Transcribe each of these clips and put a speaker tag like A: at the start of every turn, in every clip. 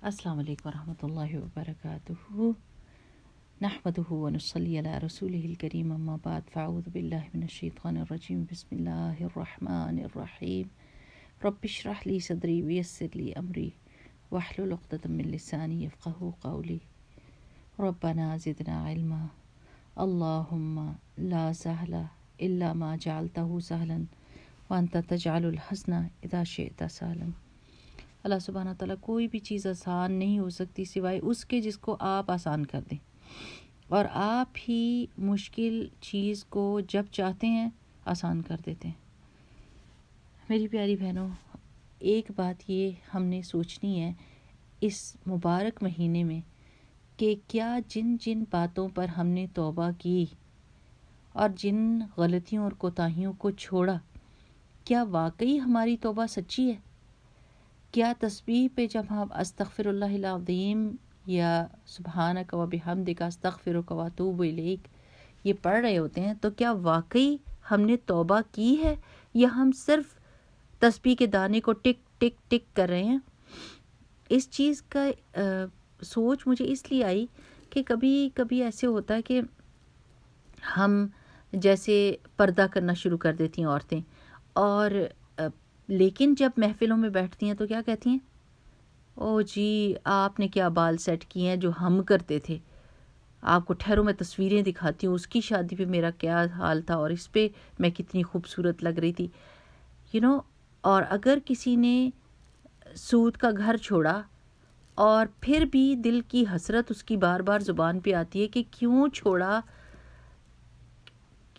A: السلام علیکم ورحمۃ اللہ وبرکاتہ نحمده ونصلی علی رسولہ الکریم اما بعد فاعوذ باللہ من الشیطان الرجیم بسم اللہ الرحمن الرحیم رب اشرح لی صدری ویسر لی امری واحلل عقدۃ من لسانی یفقہوا قولی ربنا زدنا علما اللہم لا سہل الا ما جعلتہ سہلا وانت تجعل الحزن اذا شئت سہلا۔ اللہ سبحانہ تعالیٰ کوئی بھی چیز آسان نہیں ہو سکتی سوائے اس کے جس کو آپ آسان کر دیں، اور آپ ہی مشکل چیز کو جب چاہتے ہیں آسان کر دیتے ہیں۔ میری پیاری بہنوں، ایک بات یہ ہم نے سوچنی ہے اس مبارک مہینے میں کہ کیا جن جن باتوں پر ہم نے توبہ کی اور جن غلطیوں اور کوتاہیوں کو چھوڑا، کیا واقعی ہماری توبہ سچی ہے؟ کیا تسبیح پہ جب ہم استغفر اللہ العظیم یا سبحانک و بحمدک استغفرک و اتوب الیک یہ پڑھ رہے ہوتے ہیں تو کیا واقعی ہم نے توبہ کی ہے یا ہم صرف تسبیح کے دانے کو ٹک ٹک ٹک کر رہے ہیں؟ اس چیز کا سوچ مجھے اس لیے آئی کہ کبھی کبھی ایسے ہوتا ہے کہ ہم جیسے پردہ کرنا شروع کر دیتی ہیں عورتیں، اور لیکن جب محفلوں میں بیٹھتی ہیں تو کیا کہتی ہیں؟ او جی آپ نے کیا بال سیٹ کیے ہیں جو ہم کرتے تھے، آپ کو ٹھہرو میں تصویریں دکھاتی ہوں، اس کی شادی پہ میرا کیا حال تھا اور اس پہ میں کتنی خوبصورت لگ رہی تھی، اور اگر کسی نے سود کا گھر چھوڑا اور پھر بھی دل کی حسرت اس کی بار بار زبان پہ آتی ہے کہ کیوں چھوڑا،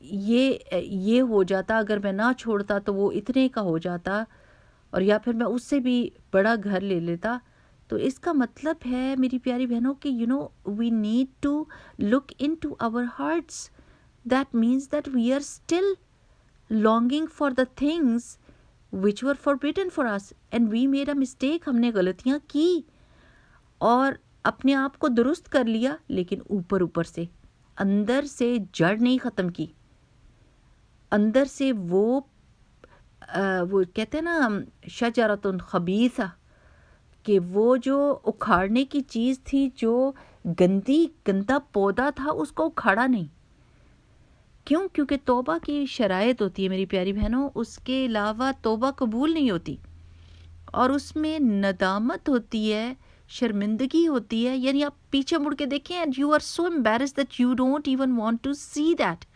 A: یہ ہو جاتا، اگر میں نہ چھوڑتا تو وہ اتنے کا ہو جاتا، اور یا پھر میں اس سے بھی بڑا گھر لے لیتا۔ تو اس کا مطلب ہے میری پیاری بہنوں کہ we need to look into our hearts, that means that we are still longing for the things which were forbidden for us and we made a mistake۔ ہم نے غلطیاں کی اور اپنے آپ کو درست کر لیا، لیکن اوپر اوپر سے اندر سے جڑ نہیں ختم کی، اندر سے وہ کہتے ہیں نا شجرۃ خبیثہ، کہ وہ جو اکھاڑنے کی چیز تھی، جو گندا پودا تھا، اس کو اکھاڑا نہیں۔ کیوں؟ کیونکہ توبہ کی شرائط ہوتی ہے میری پیاری بہنوں، اس کے علاوہ توبہ قبول نہیں ہوتی، اور اس میں ندامت ہوتی ہے، شرمندگی ہوتی ہے، یعنی آپ پیچھے مڑ کے دیکھیں and you are so embarrassed that you don't even want to see that۔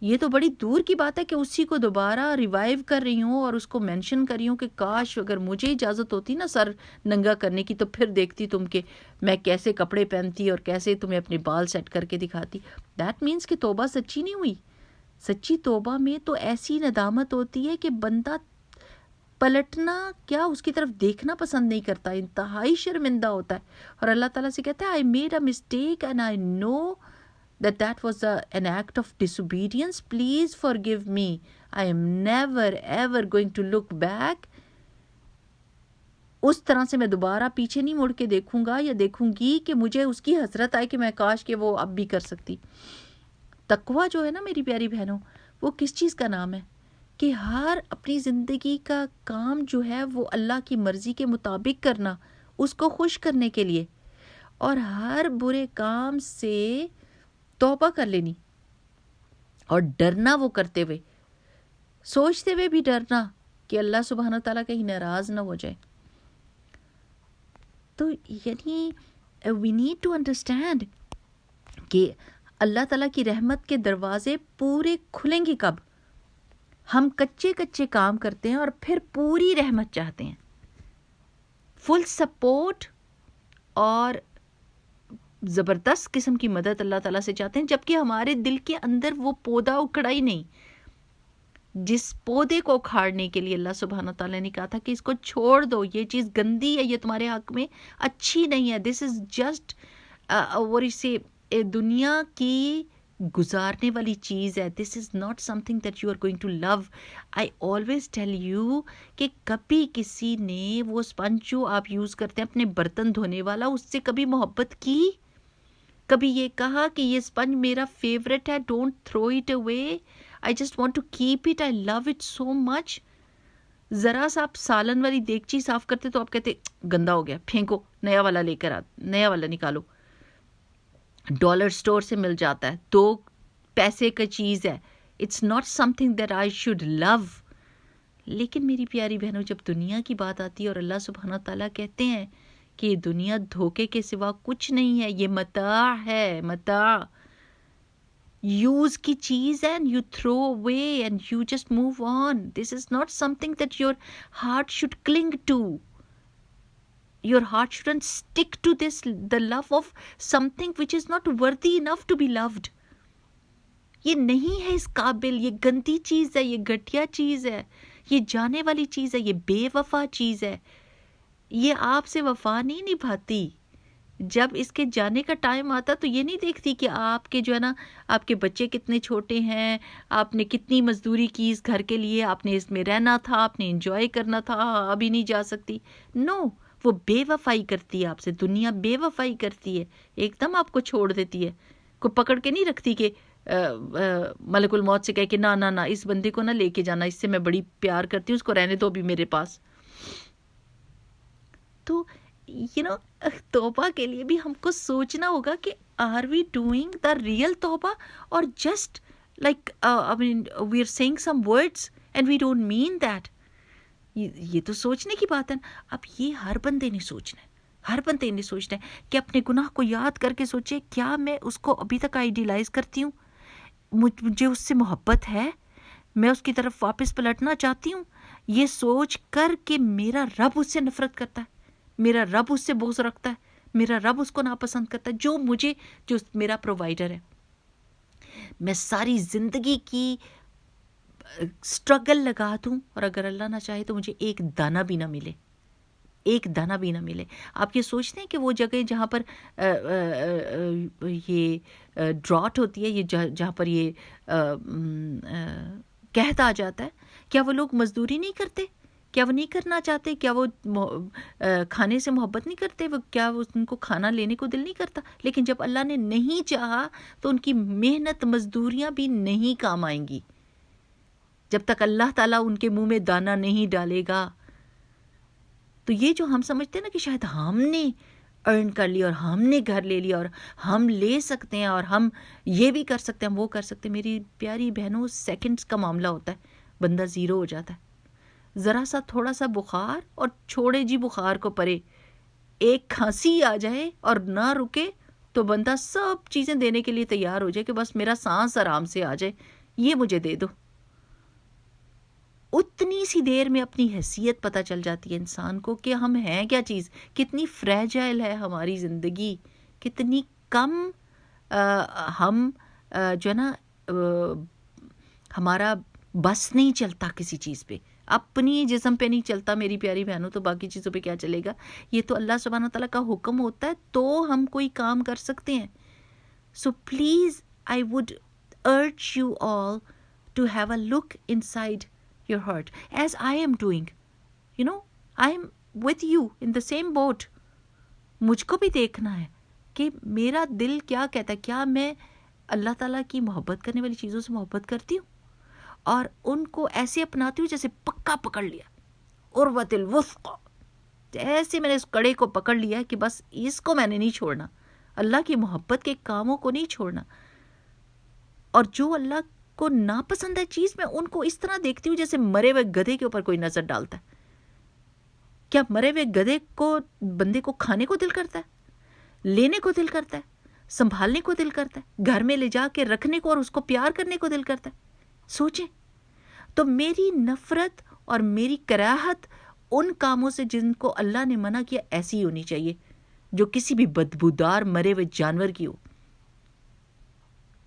A: یہ تو بڑی دور کی بات ہے کہ اسی کو دوبارہ ریوائیو کر رہی ہوں اور اس کو مینشن کر رہی ہوں کہ کاش اگر مجھے اجازت ہوتی نا سر ننگا کرنے کی تو پھر دیکھتی تم کہ میں کیسے کپڑے پہنتی اور کیسے تمہیں اپنے بال سیٹ کر کے دکھاتی۔ دیٹ مینس کہ توبہ سچی نہیں ہوئی۔ سچی توبہ میں تو ایسی ندامت ہوتی ہے کہ بندہ پلٹنا کیا اس کی طرف دیکھنا پسند نہیں کرتا، انتہائی شرمندہ ہوتا ہے، اور اللہ تعالیٰ سے کہتا ہے I made a mistake and I know that was an act of disobedience, please forgive me, I am never ever going to look back۔ اس طرح سے میں دوبارہ پیچھے نہیں مڑ کے دیکھوں گا یا دیکھوں گی کہ مجھے اس کی حسرت آئے کہ میں کاش کہ وہ اب بھی کر سکتی۔ تقویٰ جو ہے نا میری پیاری بہنوں، وہ کس چیز کا نام ہے کہ ہر اپنی زندگی کا کام جو ہے وہ اللہ کی مرضی کے مطابق کرنا، اس کو خوش کرنے کے لیے، اور ہر برے کام سے توبہ کر لینی، اور ڈرنا وہ کرتے ہوئے، سوچتے ہوئے بھی ڈرنا کہ اللہ سبحانہ تعالیٰ کہیں ناراض نہ ہو جائے۔ تو یعنی وی نیڈ ٹو انڈرسٹینڈ کہ اللہ تعالیٰ کی رحمت کے دروازے پورے کھلیں گے کب؟ ہم کچے کچے کام کرتے ہیں اور پھر پوری رحمت چاہتے ہیں، فل سپورٹ اور زبردست قسم کی مدد اللہ تعالیٰ سے چاہتے ہیں، جبکہ ہمارے دل کے اندر وہ پودا اکھڑا ہی نہیں، جس پودے کو اکھاڑنے کے لیے اللہ سبحانہ تعالیٰ نے کہا تھا کہ اس کو چھوڑ دو، یہ چیز گندی ہے، یہ تمہارے حق میں اچھی نہیں ہے، دس از جسٹ اور اسے دنیا کی گزارنے والی چیز ہے، this is not something that you are going to love. I always tell you کہ کبھی کسی نے وہ اسپنج جو آپ یوز کرتے ہیں اپنے برتن دھونے والا، اس سے کبھی محبت کی؟ کبھی یہ کہا کہ یہ اسپنج میرا فیوریٹ ہے، don't through it away, I just want to keep it, I love it so much؟ ذرا سا آپ سالن والی دیگچی صاف کرتے تو آپ کہتے گندا ہو گیا، پھینکو، نیا والا لے کر نیا والا نکالو. ڈالر سٹور سے مل جاتا ہے، 2 پیسے کا چیز ہے. It's not something that I should love. لیکن میری پیاری بہنوں، جب دنیا کی بات آتی ہے اور اللہ سبحانہ تعالیٰ کہتے ہیں کہ یہ دنیا دھوکے کے سوا کچھ نہیں ہے، یہ متاع ہے، متاع، یوز کی چیز ہے، and you throw away and you just move on. This is not something that your heart should cling to. Your heart shouldn't stick to this, the love of something which is not worthy enough to be loved. یہ نہیں ہے اس قابل، یہ گندی چیز ہے، یہ گھٹیا چیز ہے، یہ جانے والی چیز ہے، یہ بے وفا چیز ہے. یہ آپ سے وفا نہیں نبھاتی. جب اس کے جانے کا ٹائم آتا تو یہ نہیں دیکھتی کہ آپ کے جو ہے نا، آپ کے بچے کتنے چھوٹے ہیں، آپ نے کتنی مزدوری کی اس گھر کے لیے، آپ نے اس میں رہنا تھا، آپ نے انجوائے کرنا تھا، ابھی نہیں جا سکتی. نو، وہ بے وفائی کرتی ہے آپ سے. دنیا بے وفائی کرتی ہے، ایک دم آپ کو چھوڑ دیتی ہے. کوئی پکڑ کے نہیں رکھتی کہ ملک الموت سے کہے کہ نہ نہ نہ، اس بندے کو نہ لے کے جانا، اس سے میں بڑی پیار کرتی ہوں، اس کو رہنے دو ابھی میرے پاس. تو توبہ کے لیے بھی ہم کو سوچنا ہوگا کہ are we doing the real توبہ، اور just like we are saying some words and we don't mean that. یہ تو سوچنے کی بات ہے. اب یہ ہر بندے نے سوچنا ہے، ہر بندے نے سوچنا ہے کہ اپنے گناہ کو یاد کر کے سوچے، کیا میں اس کو ابھی تک آئیڈیلائز کرتی ہوں؟ مجھے اس سے محبت ہے، میں اس کی طرف واپس پلٹنا چاہتی ہوں. یہ سوچ کر کہ میرا رب اس سے نفرت کرتا ہے، میرا رب اس سے بغض رکھتا ہے، میرا رب اس کو ناپسند کرتا ہے، جو میرا پرووائڈر ہے. میں ساری زندگی کی اسٹرگل لگا دوں اور اگر اللہ نہ چاہے تو مجھے ایک دانہ بھی نہ ملے، ایک دانہ بھی نہ ملے. آپ یہ سوچتے ہیں کہ وہ جگہ جہاں پر یہ ڈراٹ ہوتی ہے، یہ جہاں پر یہ قحط آ جاتا ہے، کیا وہ لوگ مزدوری نہیں کرتے؟ کیا وہ نہیں کرنا چاہتے؟ کیا وہ کھانے سے محبت نہیں کرتے؟ کیا ان کو کھانا لینے کو دل نہیں کرتا؟ لیکن جب اللہ نے نہیں چاہا تو ان کی محنت مزدوریاں بھی نہیں کام آئیں گی جب تک اللہ تعالیٰ ان کے منہ میں دانہ نہیں ڈالے گا. تو یہ جو ہم سمجھتے ہیں نا کہ شاید ہم نے ارن کر لیا اور ہم نے گھر لے لیا اور ہم لے سکتے ہیں اور ہم یہ بھی کر سکتے ہیں، ہم وہ کر سکتے ہیں. میری پیاری بہنوں، سیکنڈز کا معاملہ ہوتا ہے، بندہ زیرو ہو جاتا ہے. ذرا سا تھوڑا سا بخار، اور چھوڑے جی بخار کو پرے، ایک کھانسی آ جائے اور نہ رکے تو بندہ سب چیزیں دینے کے لیے تیار ہو جائے کہ بس میرا سانس آرام سے آ جائے، یہ مجھے دے دو. اتنی سی دیر میں اپنی حیثیت پتہ چل جاتی ہے انسان کو کہ ہم ہیں کیا چیز، کتنی فریجائل ہے ہماری زندگی، کتنی کم ہم جو ہے نا ہمارا بس نہیں چلتا کسی چیز پہ، اپنی جسم پہ نہیں چلتا. میری پیاری بہنوں، تو باقی چیزوں پہ کیا چلے گا؟ یہ تو اللہ سبحانہ تعالیٰ کا حکم ہوتا ہے تو ہم کوئی کام کر سکتے ہیں. So please I would urge you all to have a look inside your heart, as I am doing. I am with you in the same boat. مجھ کو بھی دیکھنا ہے کہ میرا دل کیا کہتا ہے. کیا میں اللہ تعالیٰ کی محبت کرنے والی چیزوں سے محبت کرتی ہوں اور ان کو ایسے اپناتی ہوں جیسے پکا پکڑ لیا، عروۃ الوثقی، ایسے میں نے اس کڑے کو پکڑ لیا کہ بس اس کو میں نے نہیں چھوڑنا، اللہ کی محبت کے کاموں کو نہیں چھوڑنا. اور جو اللہ کو ناپسند ہے چیز، میں ان کو اس طرح دیکھتی ہوں جیسے مرے ہوئے گدھے کے اوپر کوئی نظر ڈالتا ہے. کیا مرے ہوئے گدھے کو بندے کو کھانے کو دل کرتا ہے، لینے کو دل کرتا ہے، سنبھالنے کو دل کرتا ہے، گھر میں لے جا کے رکھنے کو اور اس کو پیار کرنے کو دل کرتا ہے؟ سوچیں. تو میری نفرت اور میری کراہت ان کاموں سے جن کو اللہ نے منع کیا ایسی ہونی چاہیے، جو کسی بھی بدبودار مرے ہوئے جانور کی ہو،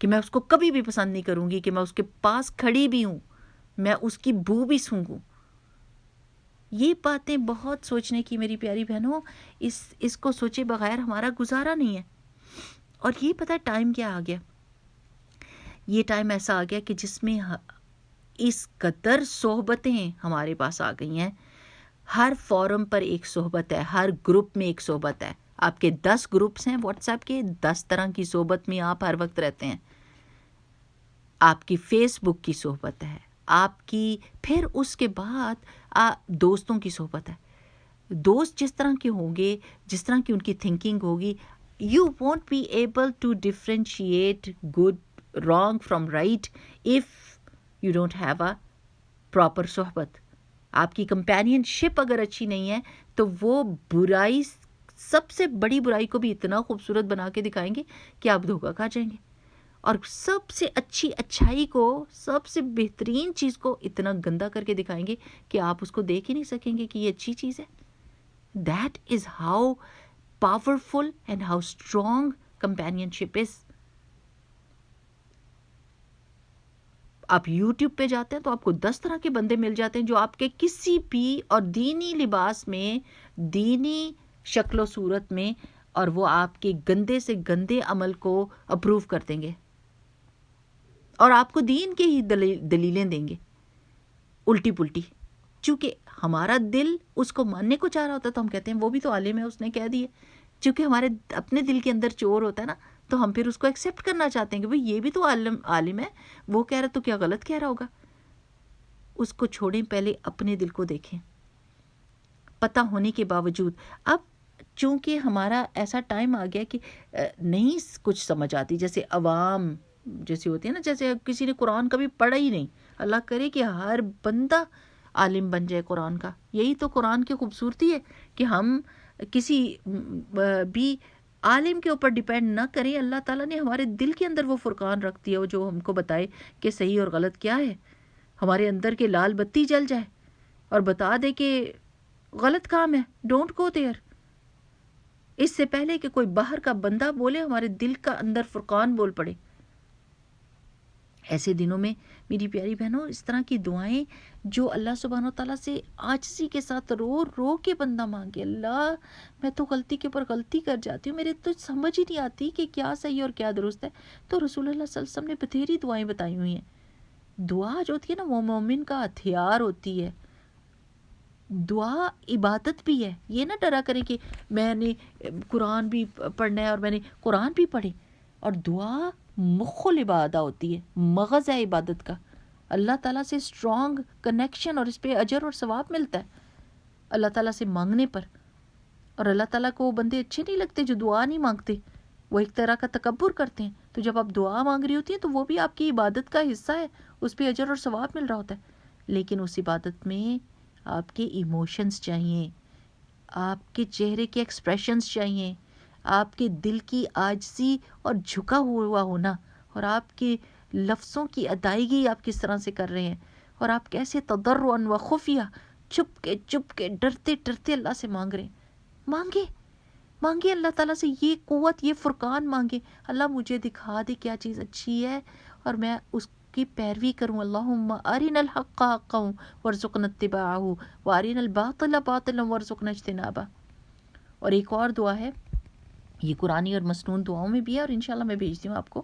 A: کہ میں اس کو کبھی بھی پسند نہیں کروں گی، کہ میں اس کے پاس کھڑی بھی ہوں میں اس کی بو بھی سونگوں. یہ باتیں بہت سوچنے کی میری پیاری بہنوں. اس کو سوچے بغیر ہمارا گزارا نہیں ہے. اور یہ پتہ ٹائم کیا آ گیا، یہ ٹائم ایسا آ گیا کہ جس میں اس قدر صحبتیں ہمارے پاس آ گئی ہیں. ہر فورم پر ایک صحبت ہے، ہر گروپ میں ایک صحبت ہے. آپ کے 10 گروپس ہیں واٹس ایپ کے، 10 طرح کی صحبت میں آپ ہر وقت رہتے ہیں. آپ کی فیس بک کی صحبت ہے، آپ کی پھر اس کے بعد دوستوں کی صحبت ہے. دوست جس طرح کے ہوں گے, جس طرح کی ان کی تھنکنگ ہوگی, you won't be able to differentiate good wrong from right if you don't have a proper صحبت. آپ کی کمپینین شپ اگر اچھی نہیں ہے تو وہ برائی, سب سے بڑی برائی کو بھی اتنا خوبصورت بنا کے دکھائیں گے کہ آپ دھوکہ کھا جائیں گے, اور سب سے اچھی اچھائی کو, سب سے بہترین چیز کو اتنا گندا کر کے دکھائیں گے کہ آپ اس کو دیکھ ہی نہیں سکیں گے کہ یہ اچھی چیز ہے. That is how powerful and how strong companionship is. آپ یوٹیوب پہ جاتے ہیں تو آپ کو 10 طرح کے بندے مل جاتے ہیں جو آپ کے کسی بھی اور دینی لباس میں, دینی شکل و صورت میں, اور وہ آپ کے گندے سے گندے عمل کو اپروو کر دیں گے اور آپ کو دین کے ہی دلیلیں دیں گے الٹی پلٹی. چونکہ ہمارا دل اس کو ماننے کو چاہ رہا ہوتا ہے تو ہم کہتے ہیں وہ بھی تو عالم ہے, اس نے کہہ دیے. چونکہ ہمارے اپنے دل کے اندر چور ہوتا ہے نا, تو ہم پھر اس کو ایکسیپٹ کرنا چاہتے ہیں کہ بھئی یہ بھی تو عالم ہے, وہ کہہ رہا تو کیا غلط کہہ رہا ہوگا. اس کو چھوڑیں, پہلے اپنے دل کو دیکھیں. پتہ ہونے کے باوجود اب چونکہ ہمارا ایسا ٹائم آ گیا کہ نہیں کچھ سمجھ آتی, جیسے عوام جیسے ہوتی ہے نا, جیسے کسی نے قرآن کبھی پڑھا ہی نہیں, اللہ کرے کہ ہر بندہ عالم بن جائے قرآن کا. یہی تو قرآن کی خوبصورتی ہے کہ ہم کسی بھی عالم کے اوپر ڈیپینڈ نہ کریں. اللہ تعالیٰ نے ہمارے دل کے اندر وہ فرقان رکھ دیا جو ہم کو بتائے کہ صحیح اور غلط کیا ہے. ہمارے اندر کے لال بتی جل جائے اور بتا دے کہ غلط کام ہے, ڈونٹ گو دیئر. اس سے پہلے کہ کوئی باہر کا بندہ بولے, ہمارے دل کا اندر فرقان بول پڑے. ایسے دنوں میں میری پیاری بہنوں, اس طرح کی دعائیں جو اللہ سبحانہ و تعالیٰ سے عاجزی کے ساتھ رو رو کے بندہ مانگے, اللہ میں تو غلطی کے اوپر غلطی کر جاتی ہوں, میرے تو سمجھ ہی نہیں آتی کہ کیا صحیح اور کیا درست ہے. تو رسول اللہ صلی اللہ علیہ وسلم نے بتھیری دعائیں بتائی ہوئی ہیں. دعا جو ہوتی ہے نا وہ مومن کا ہتھیار ہوتی ہے. دعا عبادت بھی ہے. یہ نہ ڈرا کریں کہ میں نے قرآن بھی پڑھنا ہے اور میں نے قرآن بھی پڑھی. اور دعا مخ العبادہ ہوتی ہے, مغز ہے عبادت کا. اللہ تعالیٰ سے اسٹرانگ کنیکشن, اور اس پہ اجر اور ثواب ملتا ہے اللہ تعالیٰ سے مانگنے پر. اور اللہ تعالیٰ کو وہ بندے اچھے نہیں لگتے جو دعا نہیں مانگتے, وہ ایک طرح کا تکبر کرتے ہیں. تو جب آپ دعا مانگ رہی ہوتی ہیں تو وہ بھی آپ کی عبادت کا حصہ ہے, اس پہ اجر اور ثواب مل رہا ہوتا ہے. لیکن اس عبادت میں آپ کے ایموشنز چاہیے, آپ کے چہرے کے ایکسپریشنز چاہیے, آپ کے دل کی عاجزی اور جھکا ہوا ہونا, اور آپ کے لفظوں کی ادائیگی آپ کس طرح سے کر رہے ہیں, اور آپ کیسے تضرعاً و خفیہ چھپ کے ڈرتے ڈرتے اللہ سے مانگ رہے ہیں. مانگے اللہ تعالیٰ سے یہ قوت, یہ فرقان مانگے. اللہ مجھے دکھا دے کیا چیز اچھی ہے اور میں اس کی پیروی کروں. اللہم ارنا الحق حقا وارزقنا اتباعہ وارنا الباطل باطلا وارزقنا اجتنابہ. اور ایک اور دعا ہے, یہ قرآنی اور مسنون دعاؤں میں بھی ہے, اور انشاءاللہ میں بھیجتی ہوں آپ کو,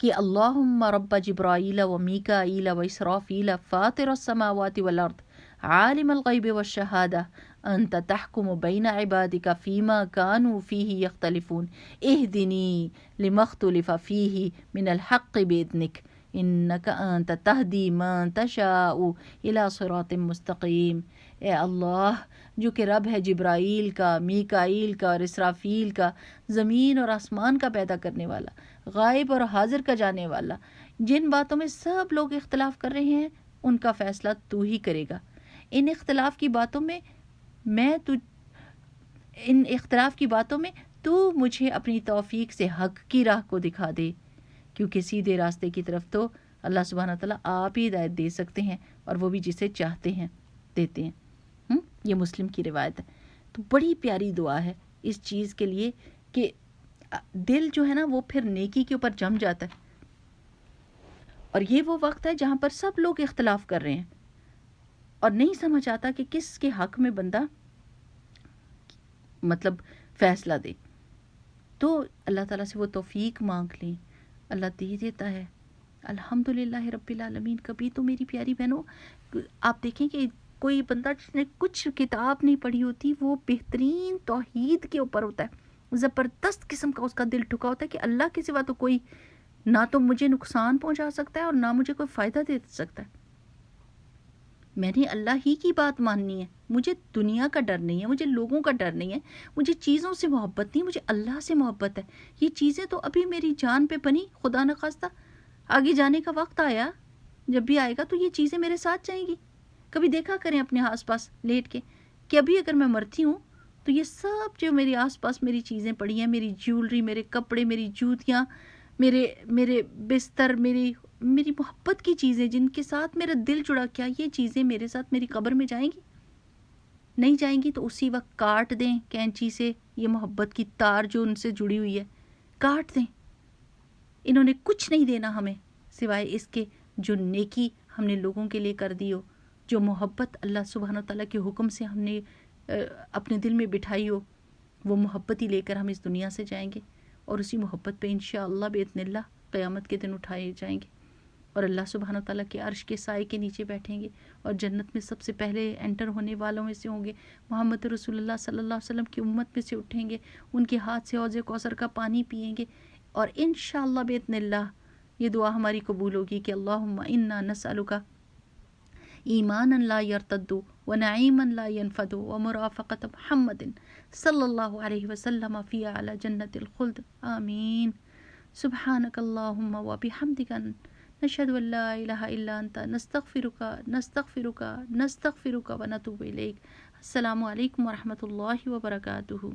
A: کہ اللہم رب جبرائیل و میکائیل و اسرافیل فاطر السماوات والارض عالم الغیب والشہادہ انت تحکم بین عبادک فیما کانوا فیہ یختلفون اہدنی لما اختلف فیہ من الحق باذنک انک انت تہدی من تشاء الی صراط مستقیم. اے اللہ جو کہ رب ہے جبرائیل کا, میکائیل کا اور اسرافیل کا, زمین اور آسمان کا پیدا کرنے والا, غائب اور حاضر کا جانے والا, جن باتوں میں سب لوگ اختلاف کر رہے ہیں ان کا فیصلہ تو ہی کرے گا. ان اختلاف کی باتوں میں تو مجھے اپنی توفیق سے حق کی راہ کو دکھا دے, کیونکہ سیدھے راستے کی طرف تو اللہ سبحانہ تعالیٰ آپ ہی ہدایت دے سکتے ہیں, اور وہ بھی جسے چاہتے ہیں دیتے ہیں. یہ مسلم کی روایت ہے. تو بڑی پیاری دعا ہے اس چیز کے لیے کہ دل جو ہے نا وہ پھر نیکی کے اوپر جم جاتا ہے. اور یہ وہ وقت ہے جہاں پر سب لوگ اختلاف کر رہے ہیں اور نہیں سمجھ آتا کہ کس کے حق میں بندہ مطلب فیصلہ دے. تو اللہ تعالیٰ سے وہ توفیق مانگ لیں, اللہ دے دیتا ہے. الحمدللہ رب العالمین. کبھی تو میری پیاری بہنوں آپ دیکھیں کہ کوئی بندہ جس نے کچھ کتاب نہیں پڑھی ہوتی, وہ بہترین توحید کے اوپر ہوتا ہے, زبردست قسم کا اس کا دل ٹھکا ہوتا ہے کہ اللہ کے سوا تو کوئی نہ تو مجھے نقصان پہنچا سکتا ہے اور نہ مجھے کوئی فائدہ دے سکتا ہے. میں نے اللہ ہی کی بات ماننی ہے. مجھے دنیا کا ڈر نہیں ہے، مجھے لوگوں کا ڈر نہیں ہے، مجھے چیزوں سے محبت نہیں، مجھے اللہ سے محبت ہے. یہ چیزیں تو ابھی میری جان پہ بنی، خدا نخواستہ آگے جانے کا وقت آیا، جب بھی آئے گا تو یہ چیزیں میرے ساتھ جائیں گی. کبھی دیکھا کریں اپنے آس پاس لیٹ کے کہ ابھی اگر میں مرتی ہوں تو یہ سب جو میرے آس پاس میری چیزیں پڑی ہیں، میری جیولری، میرے کپڑے، میری جوتیاں، میرے بستر، میری محبت کی چیزیں جن کے ساتھ میرا دل جڑا، کیا یہ چیزیں میرے ساتھ میری قبر میں جائیں گی؟ نہیں جائیں گی. تو اسی وقت کاٹ دیں کینچی سے یہ محبت کی تار جو ان سے جڑی ہوئی ہے، کاٹ دیں. انہوں نے کچھ نہیں دینا ہمیں سوائے اس کے جو نیکی ہم نے لوگوں کے لیے کر دی ہو، جو محبت اللہ سبحانہ وتعالیٰ کے حکم سے ہم نے اپنے دل میں بٹھائی ہو. وہ محبت ہی لے کر ہم اس دنیا سے جائیں گے، اور اسی محبت پہ انشاءاللہ باذن اللہ قیامت کے دن اٹھائے جائیں گے، اور اللہ سبحانہ وتعالیٰ کے عرش کے سائے کے نیچے بیٹھیں گے، اور جنت میں سب سے پہلے انٹر ہونے والوں میں سے ہوں گے. محمد رسول اللہ صلی اللہ علیہ وسلم کی امت میں سے اٹھیں گے، ان کے ہاتھ سے حوض کوثر کا پانی پئیں گے، اور انشاءاللہ باذن اللہ یہ دعا ہماری قبول ہوگی کہ اللہم انا نسألک ایمانا لا یرتد ونعیما لا ینفد ومرافقت محمد صلی اللہ علیہ وسلم فی اعلی جنت الخلد. آمین. سبحانک اللہم وبحمدک نشہد ان لا الہ الا انت نستغفرک ونتوب الیک. السلام علیکم ورحمۃ اللہ وبرکاتہ.